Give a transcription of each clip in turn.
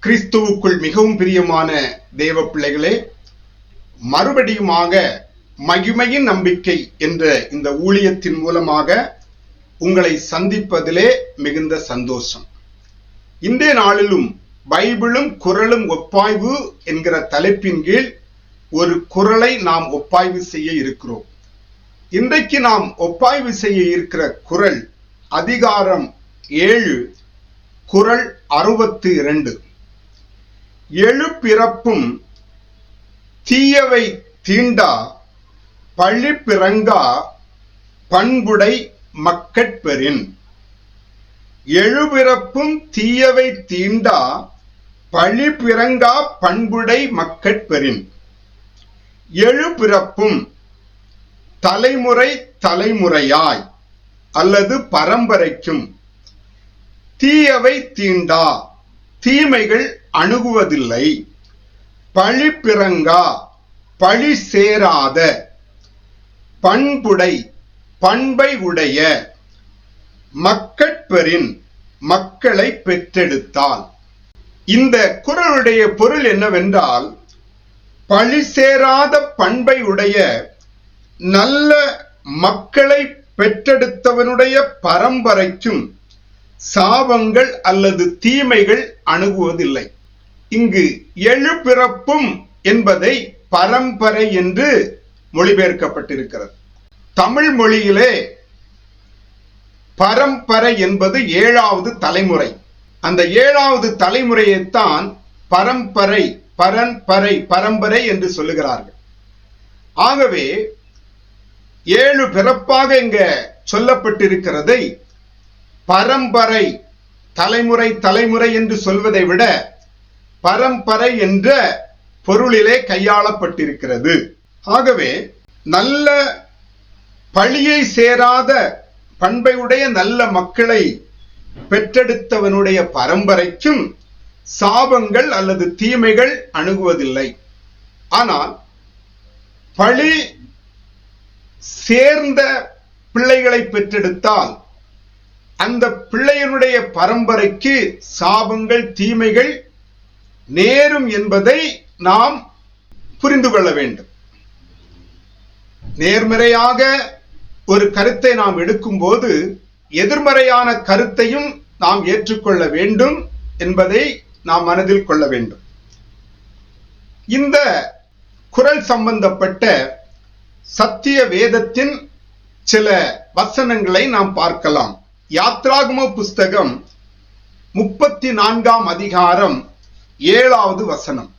கிறிஸ்துவுக்குள் மிகவும் பிரியமான தேவ பிள்ளைகளே, மறுபடியுமாக மகிமையின் நம்பிக்கை என்ற இந்த ஊழியத்தின் மூலமாக உங்களை சந்திப்பதிலே மிகுந்த சந்தோஷம். இன்றைய நாளிலும் பைபிளும் குறளும் ஒப்பாய்வு என்கிற தலைப்பின் கீழ் ஒரு குறளை நாம் ஒப்பாய்வு செய்ய இருக்கிறோம். இன்றைக்கு நாம் ஒப்பாய்வு செய்ய இருக்கிற குறள் அதிகாரம் 7, குறள் 62. எழுபிறப்பும் தீயவை தீண்டா பழி பிறங்கா பண்புடை மக்கட்பெறின். எழுபிறப்பும் தீயவை தீண்டா பழி பிறங்கா பண்புடை மக்கட்பெறின். எழுபிறப்பும் தலைமுறை தலைமுறையாய் அல்லது பரம்பரைக்கும் தீயவை தீண்டா தீமைகள் அணுகுவதில்லை. பழி பிறங்கா பழி சேராத பண்புடை பண்பை உடைய மக்கட்பெறின் மக்களை பெற்றெடுத்தால். இந்த குறளுடைய பொருள் என்னவென்றால், பழி சேராத பண்பை உடைய நல்ல மக்களை பெற்றெடுத்தவனுடைய பரம்பரைக்கும் சாபங்கள் அல்லது தீமைகள் அணுகுவதில்லை. இங்கு எழுபிறப்பும் என்பதை பரம்பரை என்று மொழிபெயர்க்கப்பட்டிருக்கிறது. தமிழ் மொழியிலே பரம்பரை என்பது 7வது தலைமுறை. அந்த 7வது தலைமுறையைத்தான் பரம்பரை பரம்பரை என்று சொல்லுகிறார்கள். ஆகவே 7 பிறப்பாக இங்க சொல்லப்பட்டிருக்கிறதை பரம்பரை தலைமுறை என்று சொல்வதை விட பரம்பரை என்ற பொருளிலே கையாளப்பட்டிருக்கிறது. ஆகவே நல்ல பழியை சேராத பண்பை உடைய நல்ல மக்களை பெற்றெடுத்தவனுடைய பரம்பரைக்கும் சாபங்கள் அல்லது தீமைகள் அணுகுவதில்லை. ஆனால் பழி சேர்ந்த பிள்ளைகளை பெற்றெடுத்தால் அந்த பிள்ளையனுடைய பரம்பரைக்கு சாபங்கள் தீமைகள் நேரும் என்பதை நாம் புரிந்து கொள்ள வேண்டும். நேர்மறையாக ஒரு கருத்தை நாம் எடுக்கும் போது எதிர்மறையான கருத்தையும் நாம் ஏற்றுக்கொள்ள வேண்டும் என்பதை நாம் மனதில் கொள்ள வேண்டும். இந்த குறள் சம்பந்தப்பட்ட சத்திய வேதத்தின் சில வசனங்களை நாம் பார்க்கலாம். யாத்ராகம புஸ்தகம் 34ஆம் அதிகாரம் 7வது வசனம்.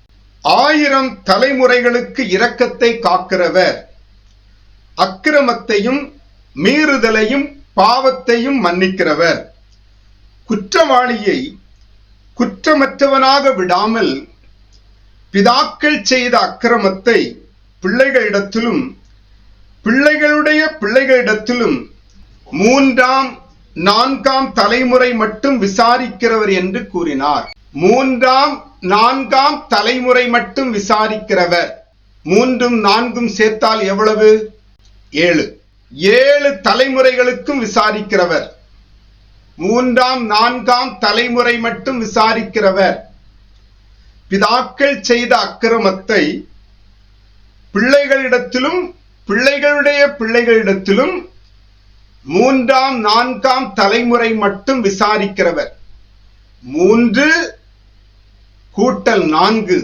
1000 தலைமுறைகளுக்கு இரக்கத்தை காக்கிறவர், அக்கிரமத்தையும் மீறுதலையும் பாவத்தையும் மன்னிக்கிறவர், குற்றவாளியை குற்றமற்றவனாக விடாமல் பிதாக்கள் செய்த அக்கிரமத்தை பிள்ளைகளிடத்திலும் பிள்ளைகளுடைய பிள்ளைகளிடத்திலும் 3ஆம் 4ஆம் தலைமுறை மட்டும் விசாரிக்கிறவர் என்று கூறினார். 3ஆம் 4ஆம் தலைமுறை மட்டும் விசாரிக்கிறவர். 3ம் 4ம் சேர்த்தால் எவ்வளவு? 7. 7 தலைமுறைகளுக்கும் விசாரிக்கிறவர். 3ஆம் 4ஆம் தலைமுறை மட்டும் விசாரிக்கிறவர். பிதாக்கள் செய்த அக்கிரமத்தை பிள்ளைகளிடத்திலும் பிள்ளைகளுடைய பிள்ளைகளிடத்திலும் 3ஆம் 4ஆம் தலைமுறை மட்டும் விசாரிக்கிறவர். 3 கூட்டல் 4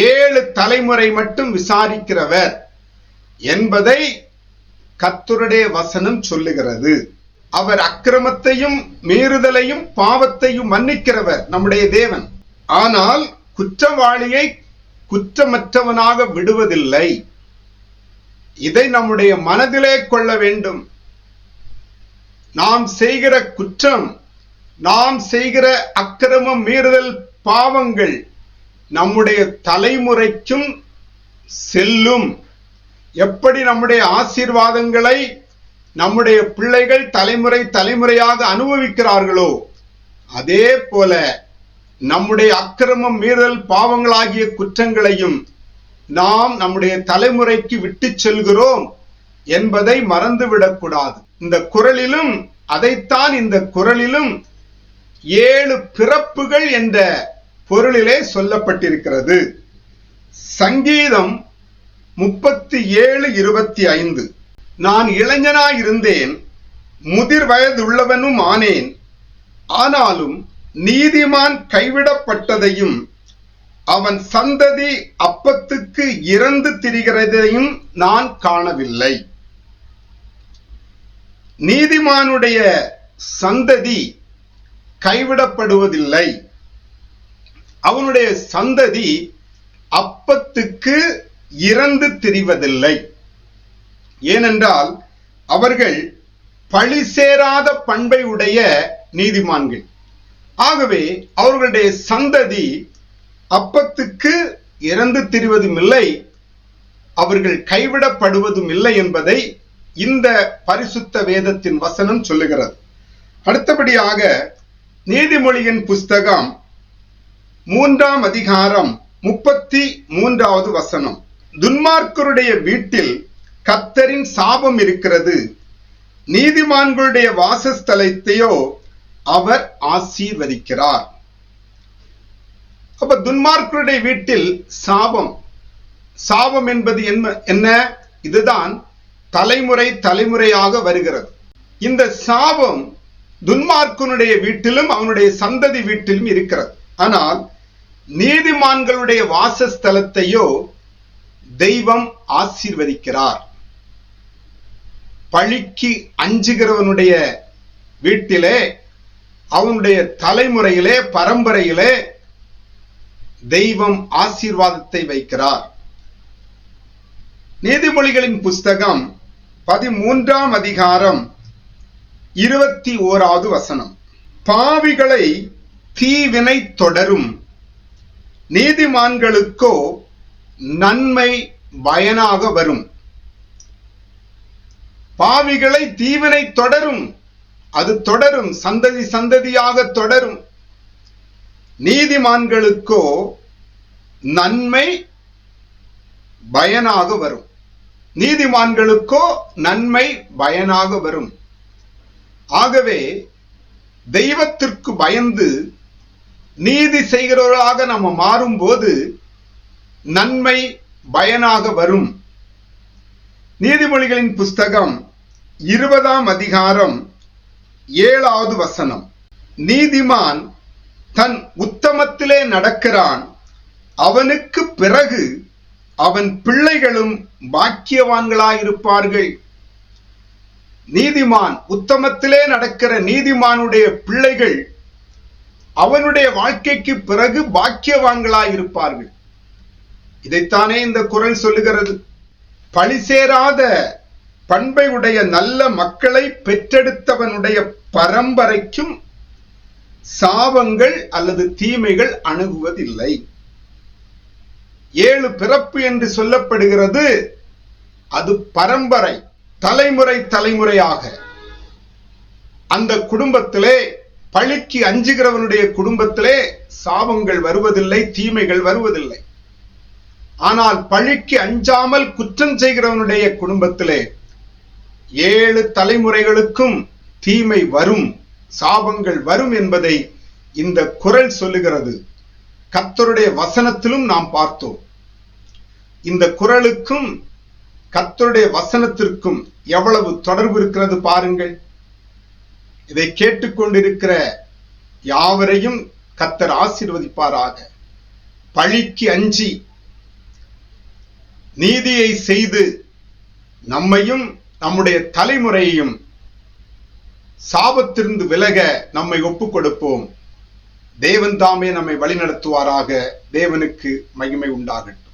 7 தலைமுறை மட்டும் விசாரிக்கிறவர் என்பதை கர்த்தருடைய வசனம் சொல்லுகிறது. அவர் அக்கிரமத்தையும் மீறுதலையும் பாவத்தையும் மன்னிக்கிறவர் நம்முடைய தேவன். ஆனால் குற்றவாளியை குற்றமற்றவனாக விடுவதில்லை. இதை நம்முடைய மனதிலே கொள்ள வேண்டும். நாம் செய்கிற குற்றம், நாம் செய்கிற அக்கிரமம், மீறுதல், பாவங்கள் நம்முடைய தலைமுறைக்கும் செல்லும். எப்படி நம்முடைய ஆசீர்வாதங்களை நம்முடைய பிள்ளைகள் தலைமுறை தலைமுறையாக அனுபவிக்கிறார்களோ, அதே போல நம்முடைய அக்கிரமம், மீறுதல், பாவங்களாகிய குற்றங்களையும் நாம் நம்முடைய தலைமுறைக்கு விட்டு செல்கிறோம் என்பதை மறந்துவிடக்கூடாது. இந்த குறளிலும் அதைத்தான் இந்த குறளிலும் 7 பிறப்புகள் என்ற பொருளிலே சொல்லப்பட்டிருக்கிறது. சங்கீதம் 37:25. நான் இளைஞனாயிருந்தேன், முதிர் வயதுள்ளவனும் ஆனேன், ஆனாலும் நீதிமான் கைவிடப்பட்டதையும் அவன் சந்ததி அப்பத்துக்கு இறந்து திரிகிறதையும் நான் காணவில்லை. நீதிமானுடைய சந்ததி கைவிடப்படுவதில்லை. அவனுடைய சந்ததி அப்பத்துக்கு இறந்து திரிவதில்லை. ஏனென்றால் அவர்கள் பழி சேராத பண்பை உடைய நீதிமான்கள். ஆகவே அவர்களுடைய சந்ததி அப்பத்துக்கு இறந்து திரிவதும் இல்லை, அவர்கள் கைவிடப்படுவதும் இல்லை என்பதை இந்த பரிசுத்த வேதத்தின் வசனம் சொல்லுகிறது. அடுத்தபடியாக நீதிமொழியின் புஸ்தகம் 3ஆம் அதிகாரம் 33வது வசனம். துன்மார்க்கருடைய வீட்டில் கர்த்தரின் சாபம் இருக்கிறது, நீதிமான்களுடைய வாசஸ்தலத்தையோ அவர் ஆசீர்வதிக்கிறார். அப்ப துன்மார்க்கருடைய வீட்டில் சாபம். சாபம் என்பது என்ன? இதுதான் தலைமுறை தலைமுறையாக வருகிறது. இந்த சாபம் துன்மார்க்கனுடைய வீட்டிலும் அவனுடைய சந்ததி வீட்டிலும் இருக்கிறது. ஆனால் நீதிமான்களுடைய வாசஸ்தலத்தையோ தெய்வம் ஆசீர்வதிக்கிறார். பழிக்கு அஞ்சுகிறவனுடைய வீட்டிலே, அவனுடைய தலைமுறையிலே, பரம்பரையிலே தெய்வம் ஆசீர்வாதத்தை வைக்கிறார். நீதிமொழிகளின் புஸ்தகம் 13ஆம் அதிகாரம் 21வது வசனம். பாவிகளை தீவினை தொடரும், நீதிமான்களுக்கோ நன்மை பயனாக வரும். பாவிகளை தீவினை தொடரும், அது தொடரும், சந்ததி சந்ததியாக தொடரும். நீதிமான்களுக்கோ நன்மை பயனாக வரும். நீதிமான்களுக்கோ நன்மை பயனாக வரும். ஆகவே தெய்வத்திற்கு பயந்து நீதி செய்கிறவர்களாக நம்ம மாறும்போது நன்மை பயனாக வரும். நீதிமொழிகளின் புஸ்தகம் 20ஆம் அதிகாரம் 7வது வசனம். நீதிமான் தன் உத்தமத்திலே நடக்கிறான், அவனுக்கு பிறகு அவன் பிள்ளைகளும் பாக்கியவான்களாயிருப்பார்கள். நீதிமான் உத்தமத்திலே நடக்கிற நீதிமானுடைய பிள்ளைகள் அவனுடைய வாழ்க்கைக்கு பிறகு பாக்கியவான்களாயிருப்பார்கள். இதைத்தானே இந்த குறள் சொல்லுகிறது. பழி சேராத பண்பை உடைய நல்ல மக்களை பெற்றெடுத்தவனுடைய பரம்பரைக்கும் சாபங்கள் அல்லது தீமைகள் அணுகுவதில்லை. 7 பிறப்பு என்று சொல்லப்படுகிறது. அது பரம்பரை, தலைமுறை தலைமுறையாக அந்த குடும்பத்திலே, பழிக்கு அஞ்சுகிறவனுடைய குடும்பத்திலே சாபங்கள் வருவதில்லை, தீமைகள் வருவதில்லை. ஆனால் பழிக்கு அஞ்சாமல் குற்றம் செய்கிறவனுடைய குடும்பத்திலே 7 தலைமுறைகளுக்கும் தீமை வரும், சாபங்கள் வரும் என்பதை இந்த குறள் சொல்லுகிறது. கர்த்தருடைய வசனத்திலும் நாம் பார்த்தோம். இந்த குறளுக்கும் கர்த்தருடைய வசனத்திற்கும் எவ்வளவு தொடர்பு இருக்கிறது பாருங்கள். இதை கேட்டுக்கொண்டிருக்கிற யாவரையும் கர்த்தர் ஆசீர்வதிப்பாராக. பழிக்கு அஞ்சி நீதியை செய்து நம்மையும் நம்முடைய தலைமுறையையும் சாபத்திலிருந்து விலக நம்மை ஒப்புக் கொடுப்போம். தேவன் தாமே நம்மை வழிநடத்துவாராக. தேவனுக்கு மகிமை உண்டாகட்டும்.